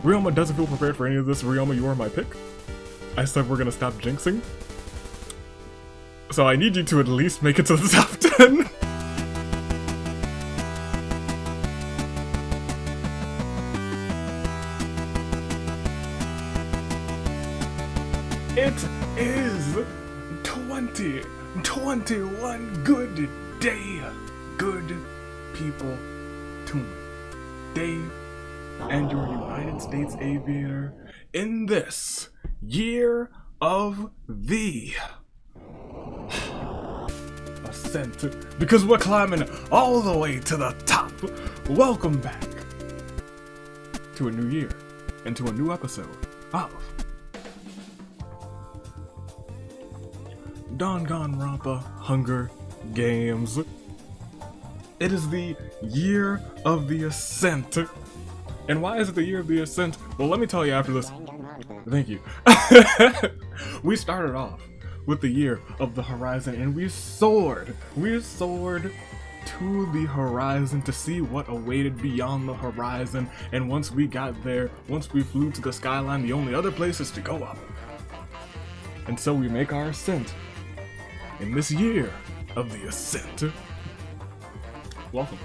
Ryoma doesn't feel prepared for any of this. Ryoma, you are my pick. I said we're gonna stop jinxing. So I need you to at least make it to the top 10. It is 2021 good day, good people to me. Dave and your United States Aviator in this year of the ascent, because we're climbing all the way to the top. Welcome back to a new year and to a new episode of Danganronpa Hunger Games. It is the year of the ascent. And why is it the year of the ascent? Well, let me tell you after this. Thank you. We started off with the year of the horizon, and we soared to the horizon to see what awaited beyond the horizon. And once we got there, once we flew to the skyline, the only other place is to go up. And so we make our ascent in this year of the ascent. Welcome.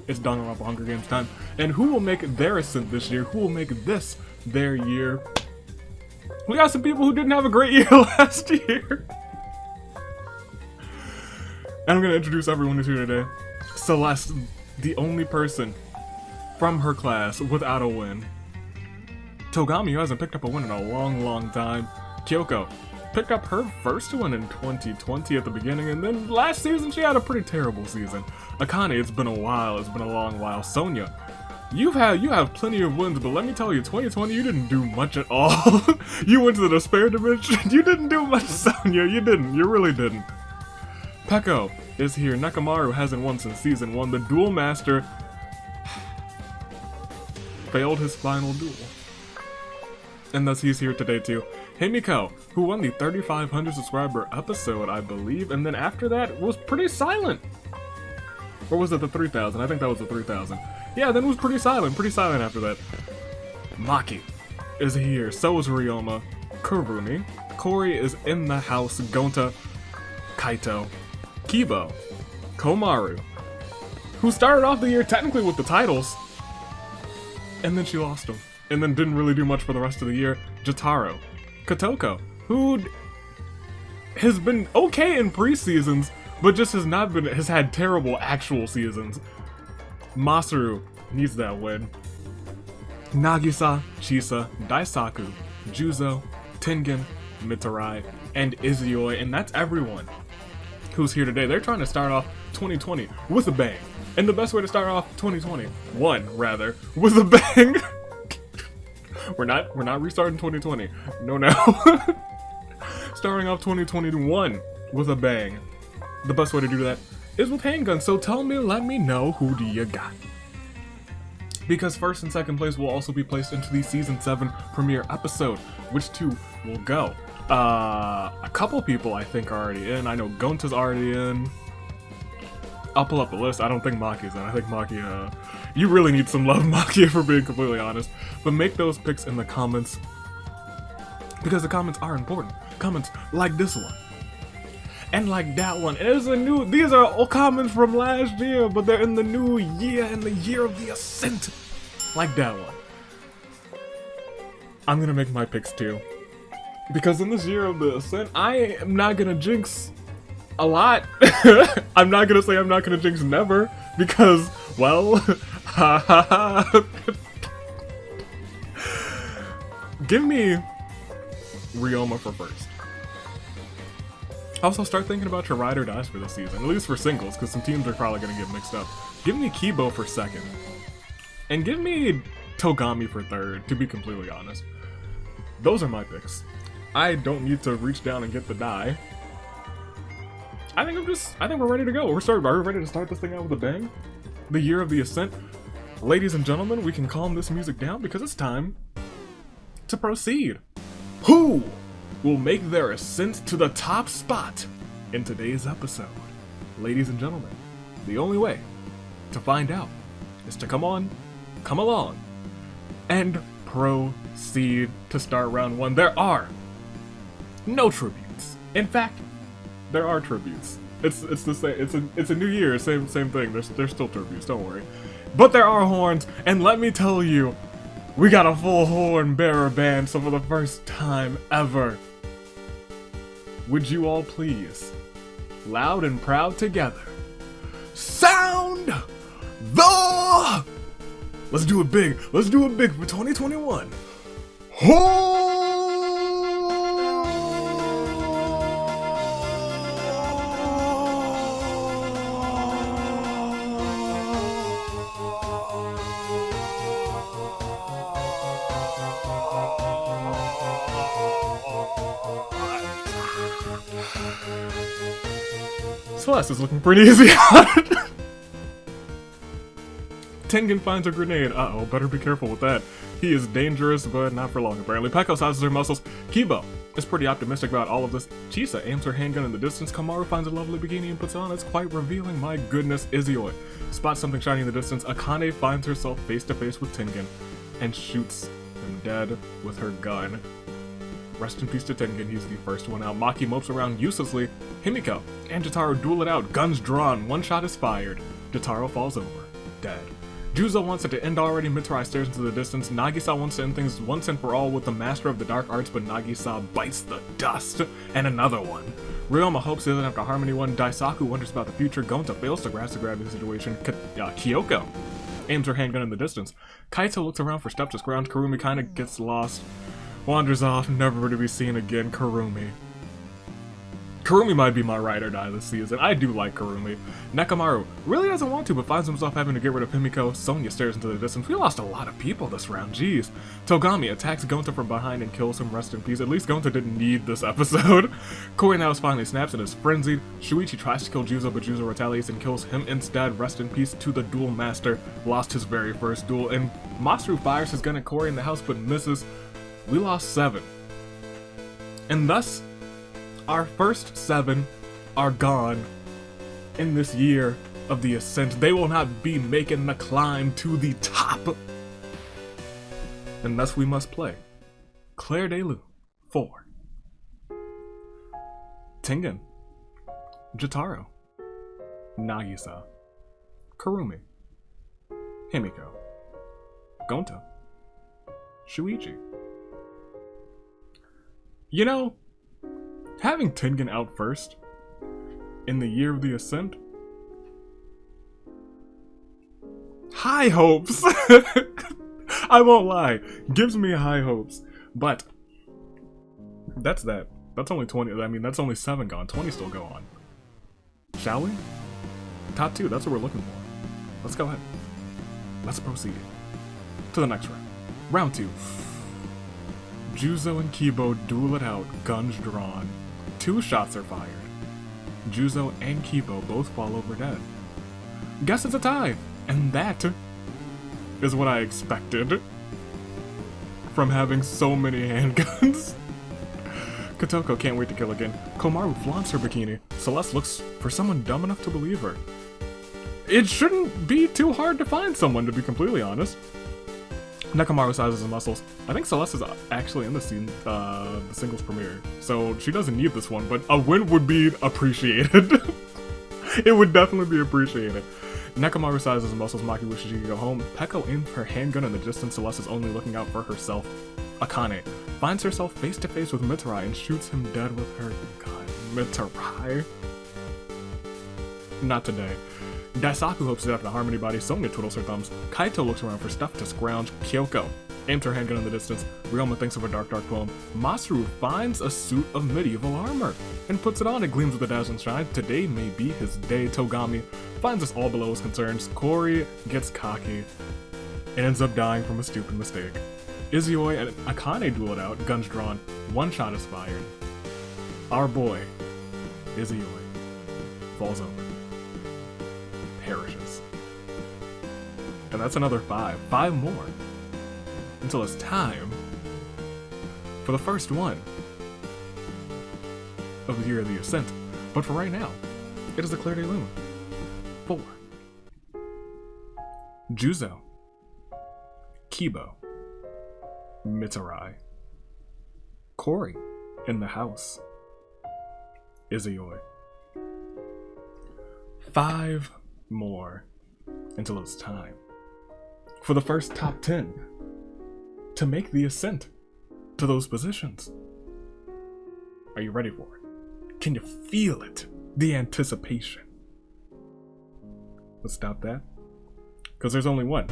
It's Danganronpa Hunger Games time. And who will make their ascent this year? Who will make this their year? We got some people who didn't have a great year last year. And I'm gonna introduce everyone who's here today. Celeste, the only person from her class without a win. Togami, who hasn't picked up a win in a long time. Kyoko picked up her first one in 2020 at the beginning, and then last season she had a pretty terrible season. Akane, it's been a while, it's been a long while. Sonia, you have plenty of wins, but let me tell you, 2020 you didn't do much at all. You went to the despair dimension. You didn't do much, Sonia. You really didn't. Peko is here. Nakamaru hasn't won since season 1. The Duel Master failed his final duel, and thus he's here today too. Himiko, who won the 3,500 subscriber episode, I believe, and then after that was pretty silent. Or was it the 3,000? I think that was the 3,000. Yeah, then it was pretty silent after that. Maki is here, so is Ryoma. Kurumi, Kori is in the house, Gonta, Kaito, Kibo, Komaru, who started off the year technically with the titles, and then she lost them, and then didn't really do much for the rest of the year. Jotaro, Kotoko, who has been okay in pre-seasons, but just has had terrible actual seasons. Masaru needs that win. Nagisa, Chisa, Daisaku, Juzo, Tengen, Mitarai, and Izioi, and that's everyone who's here today. They're trying to start off 2020 with a bang. And the best way to start off 2021, rather, with a bang. We're not restarting 2020. No. Starting off 2021 with a bang. The best way to do that is with handguns. So let me know, who do you got? Because first and second place will also be placed into the season 7 premiere episode. Which two will go? A couple people I think are already in. I know Gonta's already in. I'll pull up the list. I don't think Maki's in. I think Maki, you really need some love, Maki, if we're being completely honest. But make those picks in the comments, because the comments are important. Comments like this one, and like that one. And these are all comments from last year, but they're in the new year, in the year of the ascent. Like that one. I'm gonna make my picks too, because in this year of the ascent, I am not gonna jinx a lot. I'm not gonna say I'm not gonna jinx never, because, well, give me Ryoma for first. Also, start thinking about your ride or dies for this season, at least for singles, because some teams are probably gonna get mixed up. Give me Kibo for second, and give me Togami for third, to be completely honest. Those are my picks. I don't need to reach down and get the die. I think we're ready to go. Are we ready to start this thing out with a bang? The year of the ascent. Ladies and gentlemen, we can calm this music down because it's time to proceed. Who will make their ascent to the top spot in today's episode? Ladies and gentlemen, the only way to find out is to come along, and proceed to start round 1. There are no tributes. In fact, there are tributes. It's the same. It's a new year. Same thing. There's still tributes. Don't worry. But there are horns, and let me tell you, we got a full horn bearer band. So for the first time ever, would you all please, loud and proud together, sound the... Let's do it big. Let's do it big for 2021. Horn! Celeste is looking pretty easy on it. Tengen finds a grenade. Uh-oh, better be careful with that. He is dangerous, but not for long, apparently. Peko sizes her muscles. Kibo is pretty optimistic about all of this. Chisa aims her handgun in the distance. Kamaru finds a lovely bikini and puts it on. It's quite revealing. My goodness, Izioi spots something shiny in the distance. Akane finds herself face to face with Tengen and shoots him dead with her gun. Rest in peace to Tengen, he's the first one out. Maki mopes around uselessly. Himiko and Jotaro duel it out. Guns drawn. One shot is fired. Jotaro falls over, dead. Juzo wants it to end already. Mitsurai stares into the distance. Nagisa wants to end things once and for all with the master of the dark arts, but Nagisa bites the dust. And another one. Ryoma hopes he doesn't have to harm anyone. Daisaku wonders about the future. Gonta fails to grasp the situation. Kyoko aims her handgun in the distance. Kaito looks around for stuff to scrounge. Kurumi kinda gets lost. Wanders off, never to be seen again. Kurumi. Kurumi might be my ride or die this season. I do like Kurumi. Nekomaru really doesn't want to, but finds himself having to get rid of Himiko. Sonya stares into the distance. We lost a lot of people this round, jeez. Togami attacks Gonta from behind and kills him, rest in peace. At least Gonta didn't need this episode. Koi now finally snaps and is frenzied. Shuichi tries to kill Juzo, but Juzo retaliates and kills him instead. Rest in peace to the duel master. Lost his very first duel. And Masaru fires his gun at Kori in the house, but misses. We lost 7. And thus, our first 7 are gone in this year of the ascent. They will not be making the climb to the top. And thus we must play Claire de Lune 4. Tengen, Jotaro, Nagisa, Kurumi, Himiko, Gonta, Shuichi. You know, having Tengen out first in the year of the ascent, high hopes. I won't lie, gives me high hopes. But that's that. That's only 20. I mean, that's only 7 gone. 20 still go on. Shall we? Top 2. That's what we're looking for. Let's go ahead. Let's proceed to the next round. Round 2. Juzo and Kibo duel it out, guns drawn. 2 shots are fired. Juzo and Kibo both fall over dead. Guess it's a tie, and that is what I expected from having so many handguns. Kotoko can't wait to kill again. Komaru flaunts her bikini. Celeste looks for someone dumb enough to believe her. It shouldn't be too hard to find someone, to be completely honest. Nekomaru sizes and muscles. I think Celeste is actually in the scene, the singles premiere, so she doesn't need this one, but a win would be appreciated. It would definitely be appreciated. Nekomaru sizes and muscles. Maki wishes she could go home. Peko aims her handgun in the distance. Celeste is only looking out for herself. Akane finds herself face to face with Mitsurai and shoots him dead with her gun. Mitsurai? Not today. Daisaku hopes to have to harm anybody. Sonya twiddles her thumbs. Kaito looks around for stuff to scrounge. Kyoko aims her handgun in the distance. Ryoma thinks of a dark poem. Masaru finds a suit of medieval armor and puts it on. It gleams with a dazzling shine. Today may be his day. Togami finds us all below his concerns. Kori gets cocky and ends up dying from a stupid mistake. Izioi and Akane duel it out, guns drawn. 1 shot is fired. Our boy, Izioi, falls over. Perishes. And that's another 5. 5 more. Until it's time for the first one of the Year of the Ascent. But for right now, it is the Claire de Lune 4. Juzo, Kibo, Mitarai. Corey in the house. Izuyoi. 5 more until it's time for the first top 10 to make the ascent to those positions. Are you ready for it? Can you feel it? The anticipation. Let's stop that, because there's only one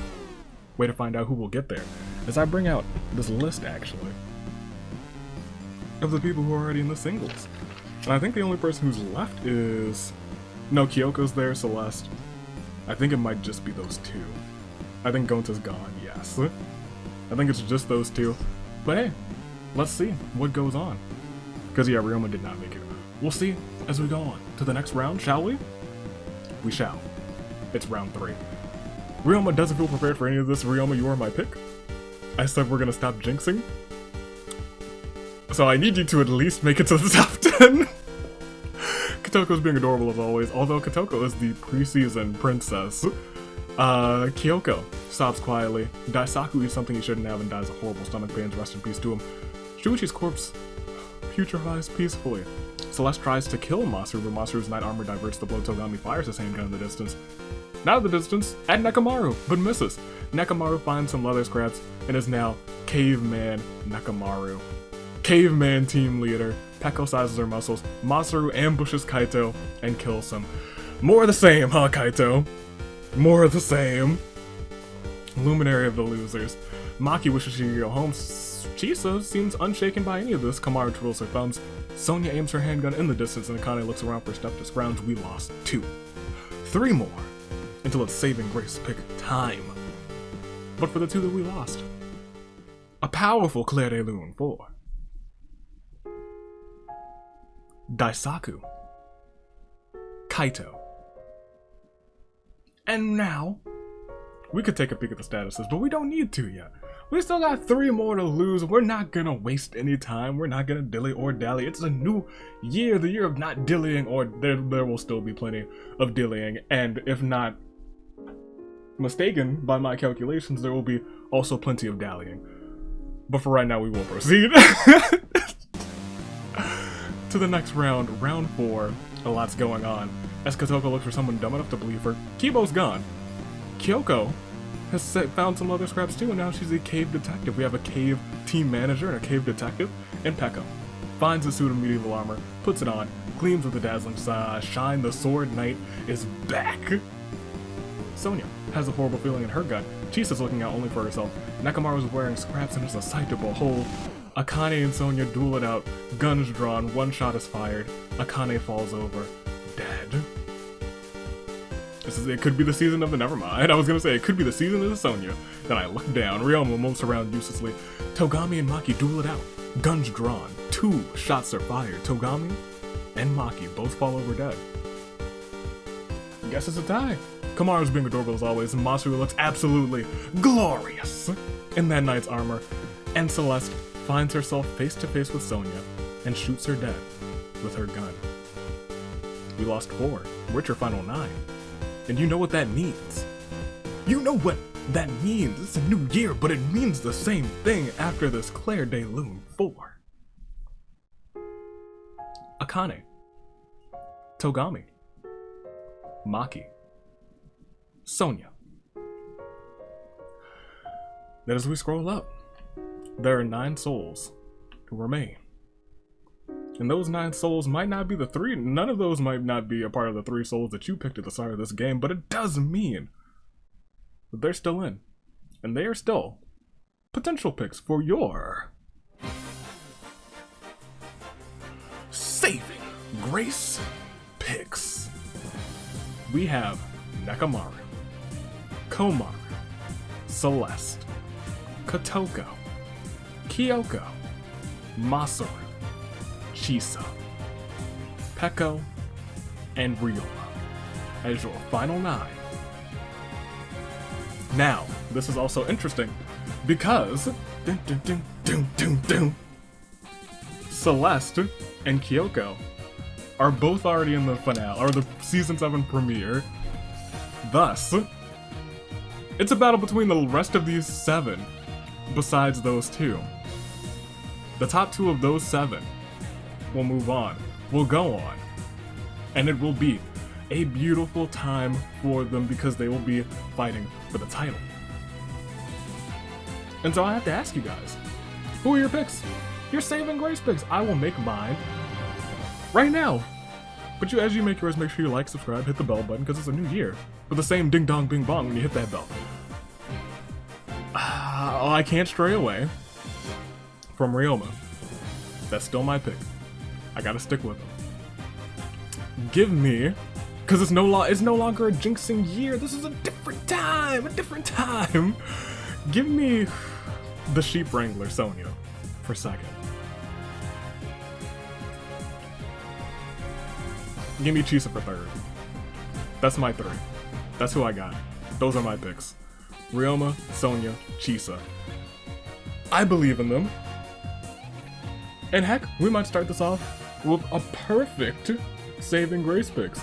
way to find out who will get there. As I bring out this list, actually, of the people who are already in the singles. And I think the only person who's left is... No, Kyoko's there, Celeste. I think it might just be those two. I think Gonta's gone, yes. I think it's just those two. But hey, let's see what goes on. Because yeah, Ryoma did not make it. We'll see as we go on to the next round, shall we? We shall. It's round 3. Ryoma doesn't feel prepared for any of this. Ryoma, you are my pick. I said we're gonna stop jinxing. So I need you to at least make it to the top 10. Kotoko's being adorable as always, although Kotoko is the preseason princess. Kyoko sobs quietly. Daisaku eats something he shouldn't have and dies of horrible stomach pains. Rest in peace to him. Shuichi's corpse putrefies peacefully. Celeste tries to kill Masaru, but Masaru's knight armor diverts the blow. Togami fires his handgun in the distance. Not at the distance, at Nekomaru, but misses. Nekomaru finds some leather scraps and is now Caveman Nekomaru. Caveman team leader. Peko sizes her muscles. Masaru ambushes Kaito and kills him. More of the same, huh, Kaito? More of the same. Luminary of the losers. Maki wishes she could go home. Chisa seems unshaken by any of this. Kamaru twirls her thumbs. Sonia aims her handgun in the distance and Akane looks around for stuff to scrounge. We lost 2. 3 more until it's saving grace pick time. But for the 2 that we lost, a powerful Claire de Lune for Daisaku, Kaito, and now we could take a peek at the statuses, but we don't need to yet. We still got 3 more to lose. We're not gonna waste any time. We're not gonna dilly or dally. It's a new year, the year of not dillying, or there will still be plenty of dillying, and if not mistaken by my calculations, there will be also plenty of dallying. But for right now, we will proceed to the next round, round 4. A lot's going on. As Kotoko looks for someone dumb enough to believe her, Kibo's gone. Kyoko has found some leather scraps too, and now she's a cave detective. We have a cave team manager and a cave detective, and Peko finds a suit of medieval armor, puts it on, gleams with a dazzling shine. The sword knight is back. Sonia has a horrible feeling in her gut. Chisa's looking out only for herself. Nekomaru's wearing scraps and it's a sight to behold. Akane and Sonia duel it out. Guns drawn, 1 shot is fired. Akane falls over, dead. It could be the season of the Nevermind. I was gonna say it could be the season of the Sonia. Then I look down. Ryoma mopes around uselessly. Togami and Maki duel it out. Guns drawn. 2 shots are fired. Togami and Maki both fall over dead. Guess it's a tie. Kamaru's being adorable as always, and Masaru looks absolutely glorious in that knight's armor. And Celeste finds herself face to face with Sonia and shoots her dead with her gun. We lost 4. We're at your final 9. And you know what that means. You know what that means. It's a new year, but it means the same thing after this Claire de Lune 4. Akane, Togami, Maki, Sonia. Then as we scroll up, there are 9 souls who remain. And those 9 souls might not be the 3, none of those might not be a part of the 3 souls that you picked at the start of this game, but it does mean that they're still in. And they are still potential picks for your saving grace picks. We have Nekomaru, Komaru, Celeste, Kotoko, Kyoko, Masaru, Chisa, Peko, and Ryoma as your final 9. Now, this is also interesting because Celeste and Kyoko are both already in the finale, or the season 7 premiere. Thus, it's a battle between the rest of these 7 besides those two. The top 2 of those 7 will move on, will go on, and it will be a beautiful time for them because they will be fighting for the title. And so I have to ask you guys, who are your picks? Your saving grace picks. I will make mine right now. But as you make yours, make sure you like, subscribe, hit the bell button because it's a new year. With the same ding dong bing bong when you hit that bell. I can't stray away from Ryoma. That's still my pick. I gotta stick with him. Give me, because it's no longer a jinxing year. This is a different time. Give me the sheep wrangler Sonya for second. Give me Chisa for third. That's my 3. That's who I got. Those are my picks. Ryoma, Sonya, Chisa. I believe in them. And heck, we might start this off with a perfect saving grace picks.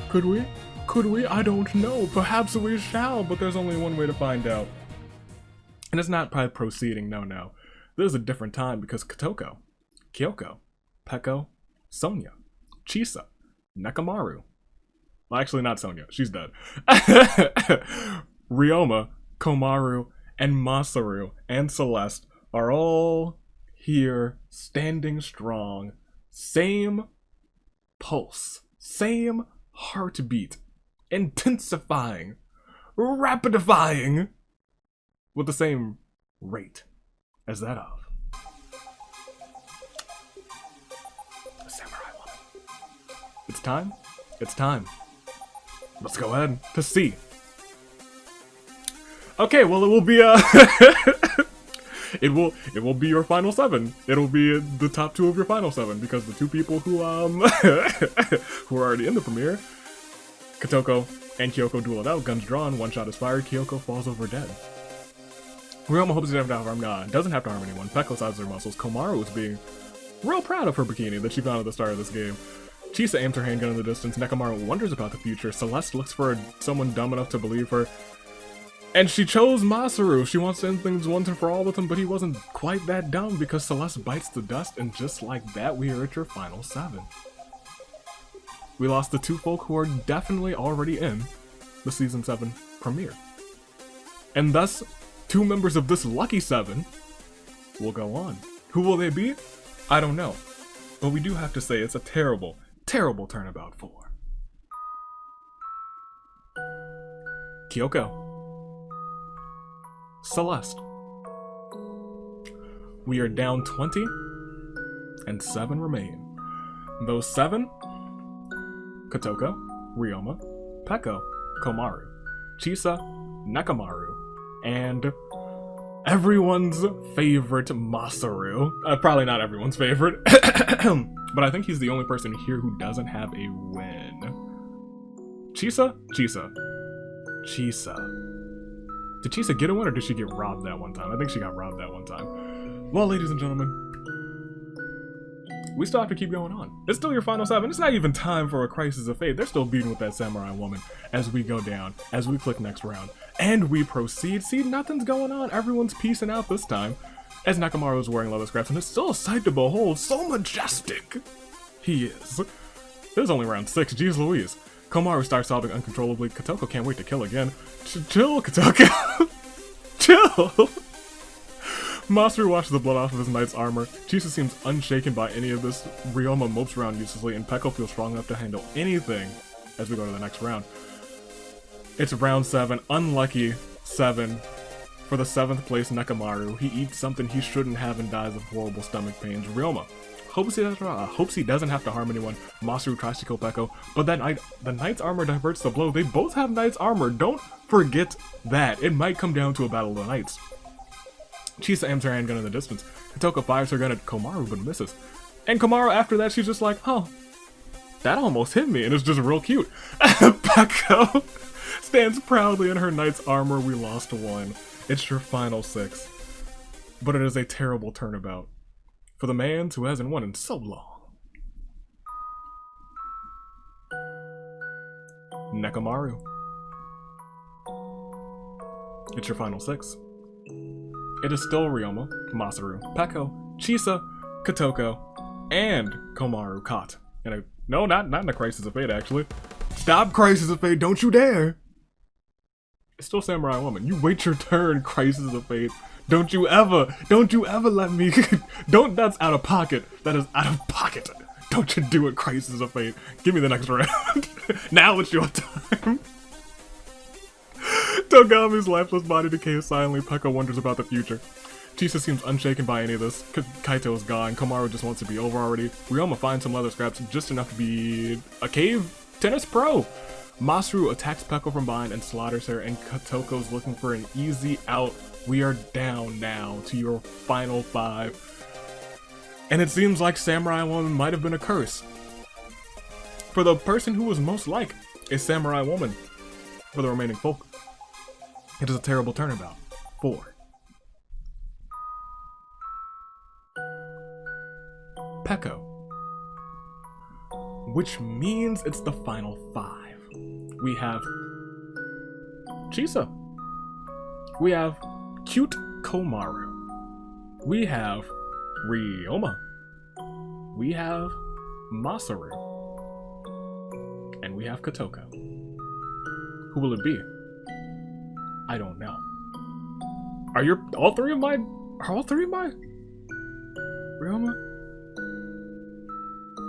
Could we? Could we? I don't know. Perhaps we shall, but there's only one way to find out. And it's not by proceeding, no. There's a different time because Kotoko, Kyoko, Peko, Sonya, Chisa, Nekamaru. Well, actually not Sonya, she's dead. Ryoma, Komaru, and Masaru, and Celeste are all here, standing strong. Same pulse, same heartbeat, intensifying, rapidifying, with the same rate as that of a samurai woman. It's time. It's time. Let's go ahead to see. Okay, well, it will be it will be your final 7. It'll be the top 2 of your final 7 because the 2 people who who are already in the premiere, Kotoko and Kyoko duel it out. Guns drawn, one shot is fired. Kyoko falls over dead. Ryoma hopes he doesn't have to harm anyone. Peko sides their muscles. Komaru is being real proud of her bikini that she found at the start of this game. Chisa aims her handgun in the distance. Nekamaru wonders about the future. Celeste looks for someone dumb enough to believe her. And she chose Masaru. She wants to end things once and for all with him, but he wasn't quite that dumb because Celeste bites the dust, and just like that, we are at your final 7. We lost the 2 folk who are definitely already in the Season 7 premiere. And thus, 2 members of this lucky 7 will go on. Who will they be? I don't know. But we do have to say it's a terrible, terrible turnabout for Kyoko, Celeste. We are down 20, and 7 remain. Those 7, Kotoko, Ryoma, Peko, Komaru, Chisa, Nekamaru, and everyone's favorite Masaru. Probably not everyone's favorite, but I think he's the only person here who doesn't have a win. Chisa? Chisa. Did Chisa get a win or did she get robbed that one time? I think she got robbed that one time. Well, ladies and gentlemen, we still have to keep going on. It's still your final 7. It's not even time for a crisis of fate. They're still beating with that samurai woman as we go down, as we click next round. And we proceed. See, nothing's going on. Everyone's peacing out this time. As Nekamaru is wearing leather scraps, and it's still a sight to behold. So majestic he is. There's only round 6. Jeez Louise. Komaru starts sobbing uncontrollably. Kotoko can't wait to kill again. Chill, Kotoko. Chill. Masaru washes the blood off of his knight's armor. Chisa seems unshaken by any of this. Ryoma mopes around uselessly, and Peko feels strong enough to handle anything as we go to the next round. It's round 7. Unlucky 7 for the 7th place Nekamaru. He eats something he shouldn't have and dies of horrible stomach pains. Ryoma hopes he doesn't have to harm anyone. Masaru tries to kill Peko, but the knight's armor diverts the blow. They both have knight's armor. Don't forget that. It might come down to a battle of the knights. Chisa aims her handgun in the distance. Kotoko fires her gun at Komaru, but misses. And Komaru, after that, she's just like, oh, that almost hit me, and it's just real cute. Peko stands proudly in her knight's armor. We lost 1. It's your final 6. But it is a terrible turnabout for the man who hasn't won in so long. Nekamaru. It's your final 6. it is still Ryoma, Masaru, Peko, Chisa, Kotoko, and Komaru caught. No, not in the Crisis of Fate, actually. Stop, Crisis of Fate, don't you dare! It's still Samurai Woman. You wait your turn, Crisis of Fate. Don't you ever let me, that's out of pocket. That is out of pocket. Don't you do it, Crisis of Fate. Give me the next round. Now it's your time. Togami's lifeless body decays silently. Peko wonders about the future. Chisa seems unshaken by any of this. Kaito is gone. Komaru just wants to be over already. Ryoma finds some leather scraps, just enough to be a cave tennis pro. Masaru attacks Peko from behind and slaughters her, and Kotoko's looking for an easy out. We are down now to your final 5. And it seems like Samurai Woman might have been a curse. For the person who was most like a Samurai Woman for the remaining folk. It is a terrible turnabout. 4. Peko. Which means it's the final 5. We have Chisa. We have cute Komaru. We have Ryoma. We have Masaru. And we have Kotoko. Who will it be? I don't know. Are all three of my Ryoma?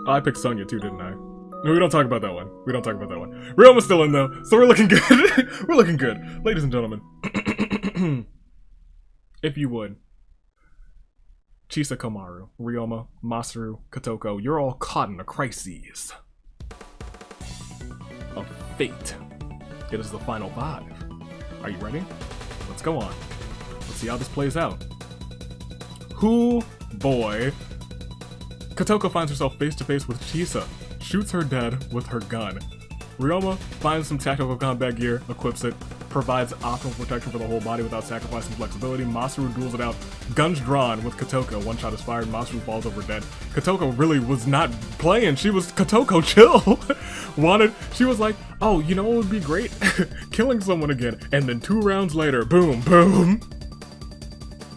Oh, I picked Sonya too, didn't I? No, we don't talk about that one. Ryoma's still in though, so we're looking good. We're looking good. Ladies and gentlemen. If you would. Chisa, Komaru, Ryoma, Masaru, Kotoko, you're all caught in a crisis of fate. It is the final 5. Are you ready? Let's go on. Let's see how this plays out. Boy. Kotoko finds herself face to face with Chisa, shoots her dead with her gun. Ryoma finds some tactical combat gear, equips it, provides optimal protection for the whole body without sacrificing flexibility. Masaru duels it out, guns drawn with Kotoko. One shot is fired, Masaru falls over dead. Kotoko really was not playing. She was Kotoko chill. She was like, oh, you know what would be great? Killing someone again. And then 2 rounds later, boom, boom.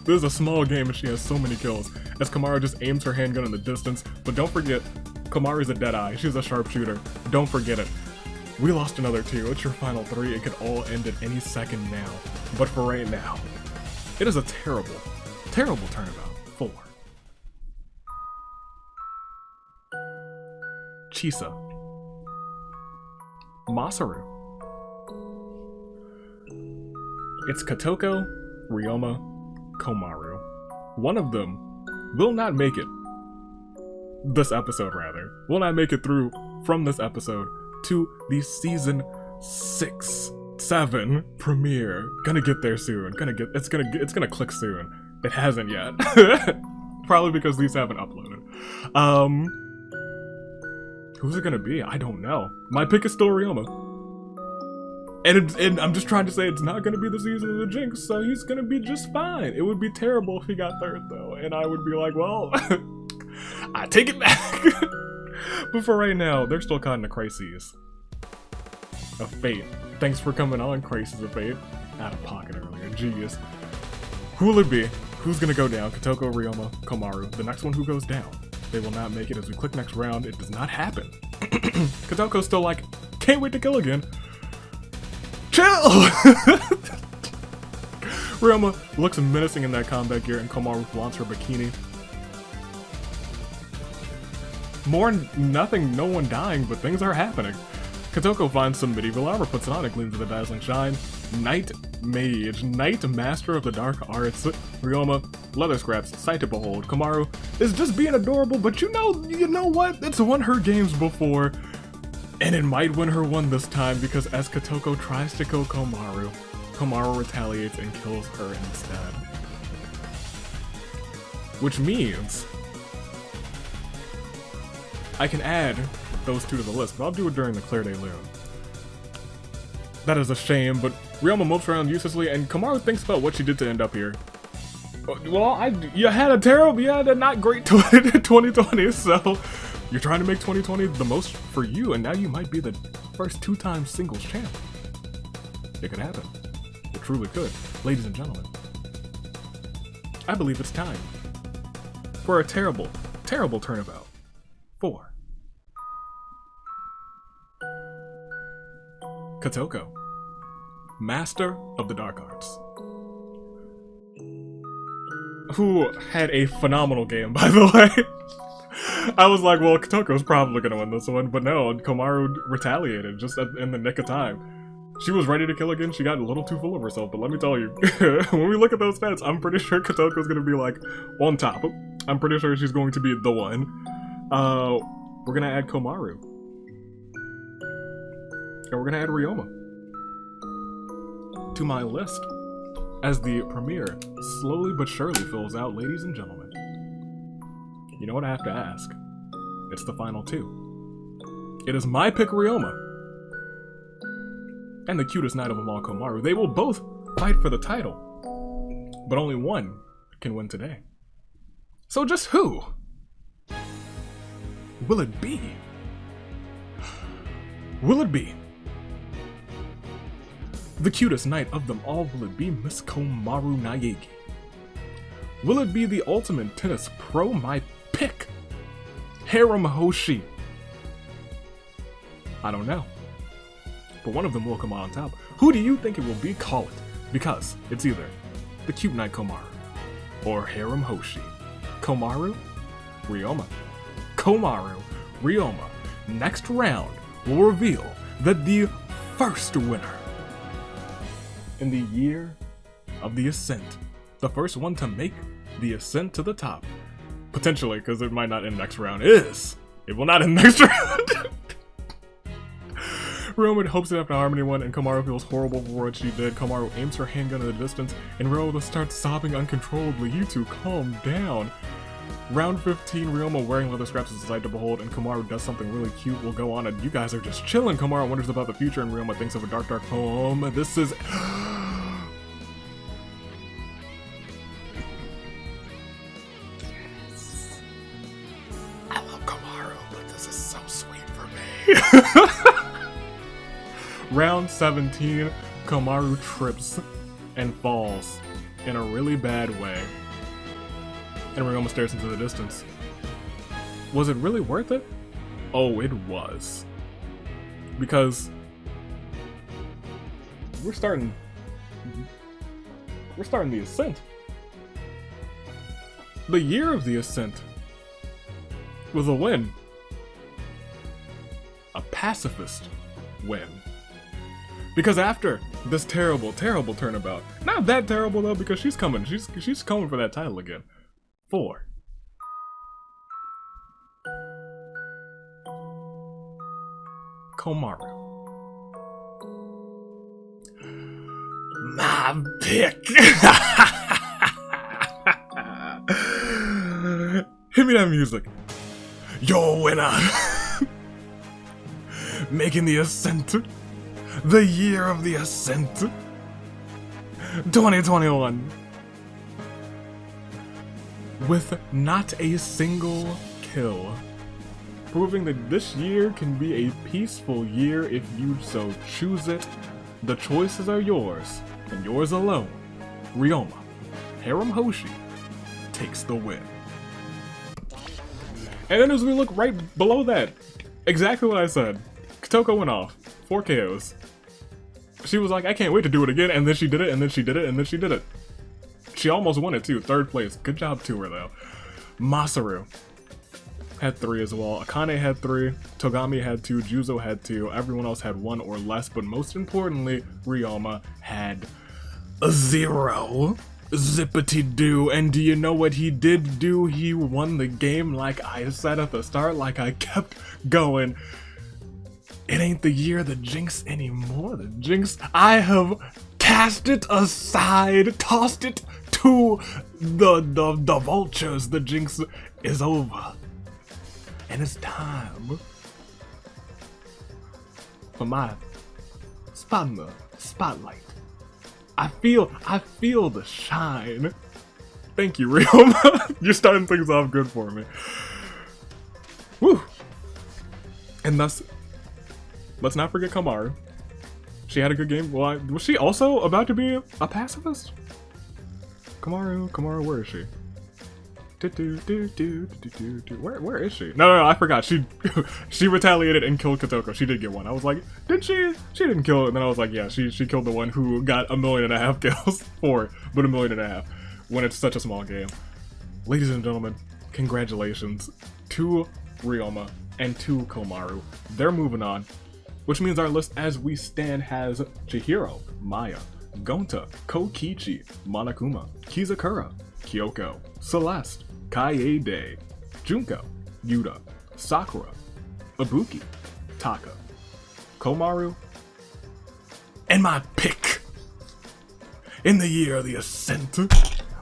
This is a small game and she has so many kills. As Komaru just aims her handgun in the distance. But don't forget, Komaru's a deadeye. She's a sharpshooter. Don't forget it. We lost another 2. It's your final 3. It could all end at any second now. But for right now, it is a terrible, terrible turnabout. 4. Chisa. Masaru. It's Kotoko, Ryoma, Komaru. One of them will not make it. This episode, rather. Will not make it through from this episode to the season 6-7 premiere. Gonna get there soon. It's gonna click soon. It hasn't yet. Probably because these haven't uploaded. Who's it gonna be? I don't know. My pick is still Ryoma. And I'm just trying to say it's not gonna be the season of the Jinx, so he's gonna be just fine. It would be terrible if he got 3rd though, and I would be like, well, I take it back. But for right now, they're still caught in a crisis of fate. Thanks for coming on, Crisis of Fate. Out of pocket earlier, jeez. Who will it be? Who's gonna go down? Kotoko, Ryoma, Komaru. The next one who goes down. They will not make it. As we click next round, it does not happen. Kotoko's still like, can't wait to kill again. Chill! Ryoma looks menacing in that combat gear, and Komaru flaunts her bikini. Nothing, no one dying, but things are happening. Kotoko finds some medieval armor, puts it on, and gleams with a dazzling shine. Knight Mage, Knight Master of the Dark Arts. Ryoma, leather scraps, sight to behold. Komaru is just being adorable, but you know what? It's won her games before, and it might win her one this time, because as Kotoko tries to kill Komaru, Komaru retaliates and kills her instead. Which means I can add those 2 to the list, but I'll do it during the Claire de Lune. That is a shame, but Ryoma mopes around uselessly, and Komaru thinks about what she did to end up here. Well, you had a not great 2020, so you're trying to make 2020 the most for you, and now you might be the first 2-time singles champ. It could happen. It truly could. Ladies and gentlemen, I believe it's time for a terrible, terrible turnabout. 4. Kotoko, Master of the Dark Arts. Who had a phenomenal game, by the way. I was like, well, Kotoko's probably gonna win this one, but no, Komaru retaliated just in the nick of time. She was ready to kill again, she got a little too full of herself, but let me tell you, when we look at those stats, I'm pretty sure Kotoko's gonna be like, on top. I'm pretty sure she's going to be the one. We're gonna add Komaru. And we're gonna add Ryoma to my list as the premiere slowly but surely fills out, ladies and gentlemen. You know what I have to ask? It's the final 2. It is my pick, Ryoma, and the cutest knight of them all, Komaru. They will both fight for the title, but only one can win today. So just who will it be? Will it be the cutest knight of them all? Will it be Miss Komaru Naegi? Will it be the ultimate tennis pro, my pick, Harem Hoshi? I don't know, but one of them will come out on top. Who do you think it will be? Call it, because it's either the cute knight Komaru or Harem Hoshi. Komaru, Ryoma. Komaru, Ryoma. Next round will reveal that the first winner in the year of the ascent, the first one to make the ascent to the top, potentially, because it might not end next round, it will not end next round. Ryoma hopes to have the Harmony one, and Komaru feels horrible for what she did. Komaru aims her handgun in the distance, and Ryoma starts sobbing uncontrollably. You two, calm down. Round 15, Ryoma wearing leather scraps is a sight to behold, and Komaru does something really cute. We'll go on, and you guys are just chilling. Komaru wonders about the future, and Ryoma thinks of a dark, dark poem. This is... I love Komaru, but this is so sweet for me. Round 17, Komaru trips and falls in a really bad way. And Ryoma stares into the distance. Was it really worth it? Oh, it was. Because we're starting the ascent. The year of the ascent was a win. A pacifist win. Because after this terrible, terrible turnabout, not that terrible though, because she's coming for that title again. 4. Komaru. My pick. Hit me that music. Your winner. Making the ascent. The year of the ascent. 2021. With not a single kill, proving that this year can be a peaceful year if you so choose it. The choices are yours, and yours alone. Ryoma, Harem Hoshi, takes the win. And then as we look right below that, exactly what I said. Kotoko went off, 4 KOs. She was like, I can't wait to do it again, and then she did it, and then she did it, and then she did it. She almost won it too, 3rd place. Good job to her though. Masaru had 3 as well. Akane had 3, Togami had 2, Juzo had 2, everyone else had 1 or less, but most importantly, Ryoma had 0. Zippity-doo. And do you know what he did do? He won the game like I said at the start, like I kept going. It ain't the year of the Jinx anymore. The Jinx, I have cast it aside, tossed it to the vultures. The Jinx is over. And it's time for my spot in the spotlight. I feel the shine. Thank you, Ryoma. You're starting things off good for me. Woo! And thus, let's not forget Komaru. She had a good game. Well, was she also about to be a pacifist? Komaru, where is she? Where is she? No, I forgot. She retaliated and killed Kotoko. She did get one. I was like, did she? She didn't kill it. And then I was like, yeah, she killed the one who got 1.5 million kills. 4, but 1.5 million when it's such a small game. Ladies and gentlemen, congratulations to Ryoma and to Komaru. They're moving on, which means our list as we stand has Chihiro, Maya, Gonta, Kokichi, Monokuma, Kizakura, Kyoko, Celeste, Kaede, Junko, Yuta, Sakura, Ibuki, Taka, Komaru, and my pick in the year of the Ascent,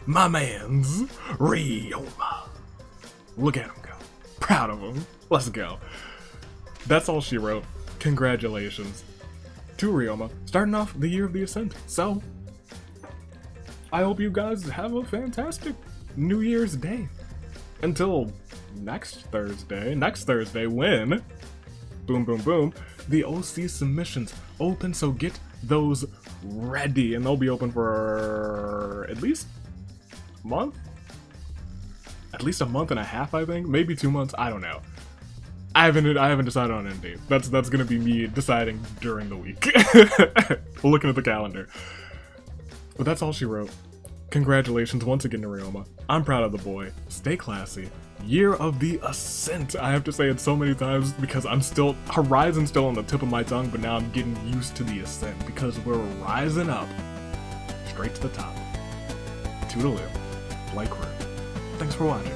my man's Ryoma. Look at him go. Proud of him. Let's go. That's all she wrote. Congratulations to Ryoma, starting off the year of the Ascent. So, I hope you guys have a fantastic New Year's Day. Until next Thursday when, boom, boom, boom, the OC submissions open, so get those ready. And they'll be open for at least a month? At least a month and a half, I think. Maybe 2 months, I don't know. I haven't decided on any date. That's gonna be me deciding during the week. Looking at the calendar. But that's all she wrote. Congratulations once again to Ryoma. I'm proud of the boy. Stay classy. Year of the Ascent. I have to say it so many times because Horizon's still on the tip of my tongue, but now I'm getting used to the Ascent because we're rising up straight to the top. Toodaloo. Like her. Thanks for watching.